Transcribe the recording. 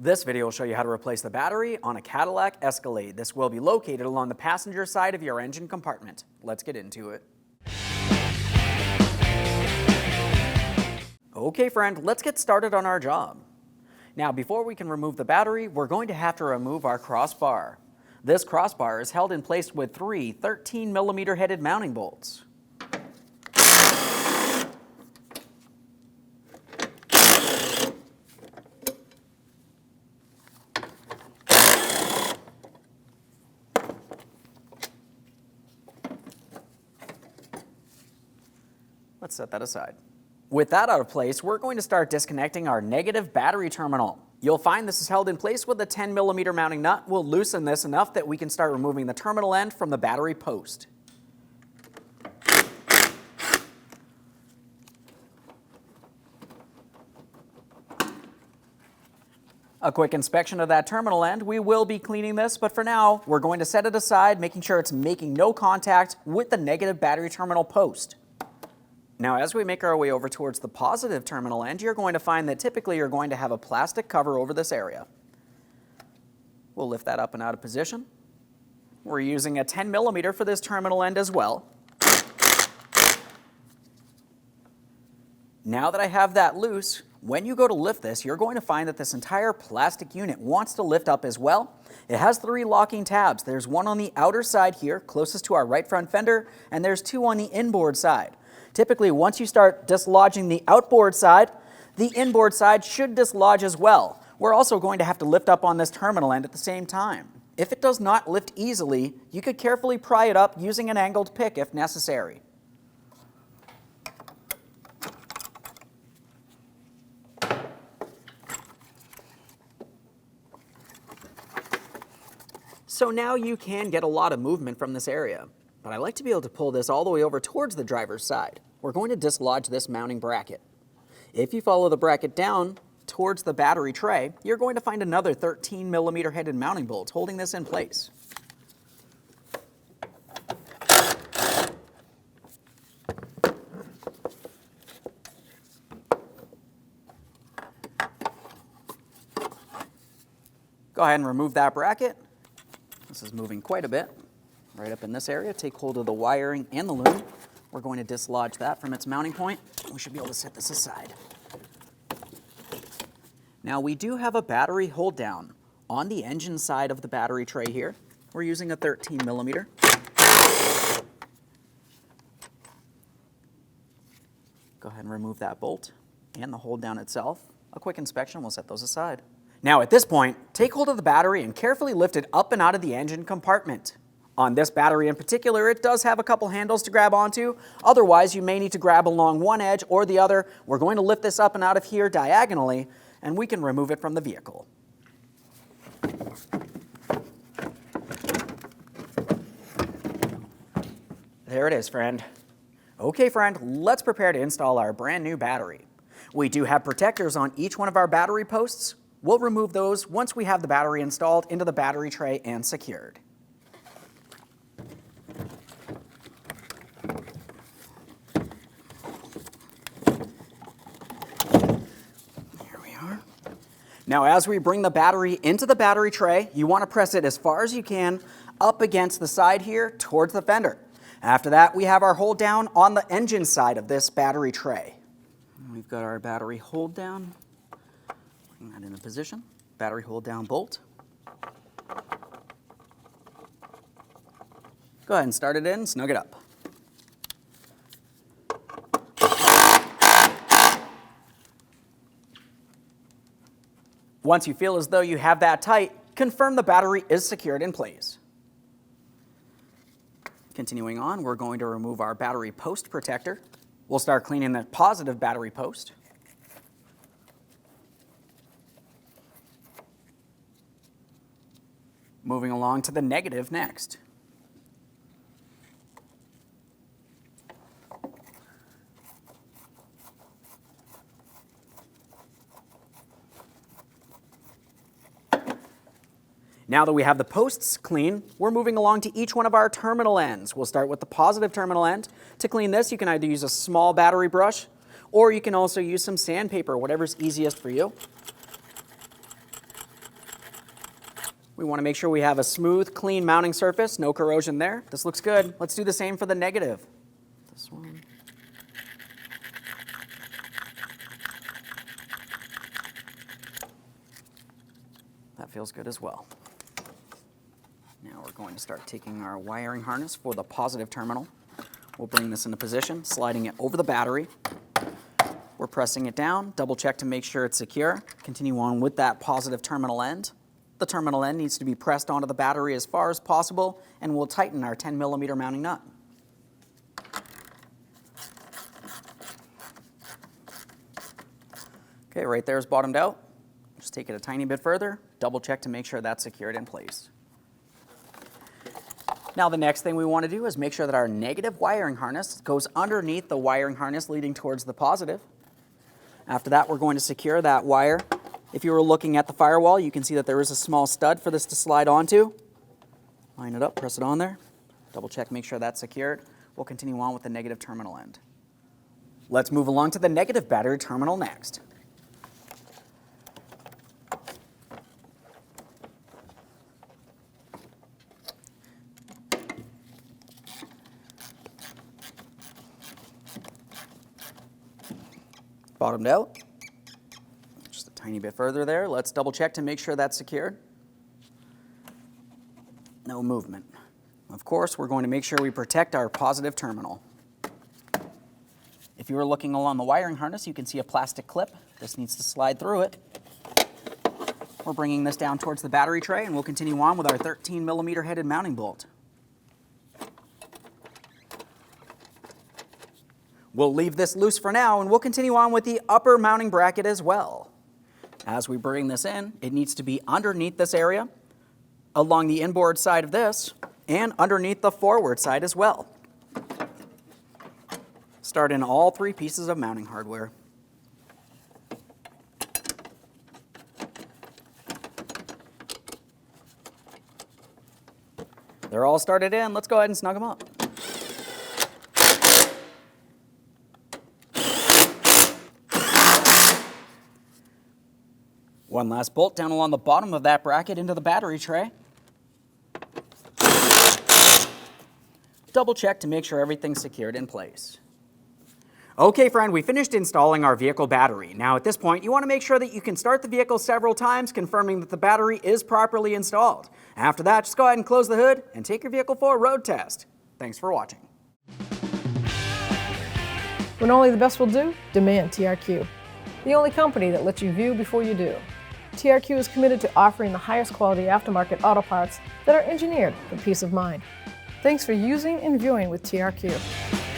This video will show you how to replace the battery on a Cadillac Escalade. This will be located along the passenger side of your engine compartment. Let's get into it. Okay friend, let's get started on our job. Now before we can remove the battery, we're going to have to remove our crossbar. This crossbar is held in place with three 13mm headed mounting bolts. Let's set that aside. With that out of place, we're going to start disconnecting our negative battery terminal. You'll find this is held in place with a 10mm mounting nut. We'll loosen this enough that we can start removing the terminal end from the battery post. A quick inspection of that terminal end. We will be cleaning this, but for now, we're going to set it aside, making sure it's making no contact with the negative battery terminal post. Now, as we make our way over towards the positive terminal end, you're going to find that typically you're going to have a plastic cover over this area. We'll lift that up and out of position. We're using a 10mm for this terminal end as well. Now that I have that loose, when you go to lift this, you're going to find that this entire plastic unit wants to lift up as well. It has three locking tabs. There's one on the outer side here, closest to our right front fender, and there's two on the inboard side. Typically, once you start dislodging the outboard side, the inboard side should dislodge as well. We're also going to have to lift up on this terminal end at the same time. If it does not lift easily, you could carefully pry it up using an angled pick if necessary. So now you can get a lot of movement from this area. But I like to be able to pull this all the way over towards the driver's side. We're going to dislodge this mounting bracket. If you follow the bracket down towards the battery tray, you're going to find another 13mm headed mounting bolt holding this in place. Go ahead and remove that bracket. This is moving quite a bit. Right up in this area, take hold of the wiring and the loom. We're going to dislodge that from its mounting point. We should be able to set this aside. Now we do have a battery hold down on the engine side of the battery tray here. We're using a 13mm. Go ahead and remove that bolt and the hold down itself. A quick inspection, we'll set those aside. Now at this point, take hold of the battery and carefully lift it up and out of the engine compartment. On this battery in particular, it does have a couple handles to grab onto. Otherwise, you may need to grab along one edge or the other. We're going to lift this up and out of here diagonally, and we can remove it from the vehicle. There it is, friend. Okay, friend, let's prepare to install our brand new battery. We do have protectors on each one of our battery posts. We'll remove those once we have the battery installed into the battery tray and secured. Now as we bring the battery into the battery tray, you want to press it as far as you can up against the side here towards the fender. After that, we have our hold down on the engine side of this battery tray. We've got our battery hold down. Bring that into position. Battery hold down bolt. Go ahead and start it in, snug it up. Once you feel as though you have that tight, confirm the battery is secured in place. Continuing on, we're going to remove our battery post protector. We'll start cleaning the positive battery post. Moving along to the negative next. Now that we have the posts clean, we're moving along to each one of our terminal ends. We'll start with the positive terminal end. To clean this, you can either use a small battery brush, or you can also use some sandpaper, whatever's easiest for you. We want to make sure we have a smooth, clean mounting surface, no corrosion there. This looks good. Let's do the same for the negative. This one. That feels good as well. Now we're going to start taking our wiring harness for the positive terminal. We'll bring this into position, sliding it over the battery. We're pressing it down, double check to make sure it's secure. Continue on with that positive terminal end. The terminal end needs to be pressed onto the battery as far as possible, and we'll tighten our 10mm mounting nut. Okay, right there is bottomed out. Just take it a tiny bit further, double check to make sure that's secured in place. Now the next thing we want to do is make sure that our negative wiring harness goes underneath the wiring harness leading towards the positive. After that, we're going to secure that wire. If you were looking at the firewall, you can see that there is a small stud for this to slide onto. Line it up, press it on there, double check, make sure that's secured. We'll continue on with the negative terminal end. Let's move along to the negative battery terminal next. Bottomed out. Just a tiny bit further there. Let's double check to make sure that's secured. No movement. Of course, we're going to make sure we protect our positive terminal. If you were looking along the wiring harness, you can see a plastic clip. This needs to slide through it. We're bringing this down towards the battery tray, and we'll continue on with our 13mm headed mounting bolt. We'll leave this loose for now, and we'll continue on with the upper mounting bracket as well. As we bring this in, it needs to be underneath this area, along the inboard side of this, and underneath the forward side as well. Start in all three pieces of mounting hardware. They're all started in. Let's go ahead and snug them up. One last bolt down along the bottom of that bracket into the battery tray. Double check to make sure everything's secured in place. Okay, friend, we finished installing our vehicle battery. Now at this point, you want to make sure that you can start the vehicle several times, confirming that the battery is properly installed. After that, just go ahead and close the hood and take your vehicle for a road test. Thanks for watching. When only the best will do, demand TRQ. The only company that lets you view before you do. TRQ is committed to offering the highest quality aftermarket auto parts that are engineered for peace of mind. Thanks for using and viewing with TRQ.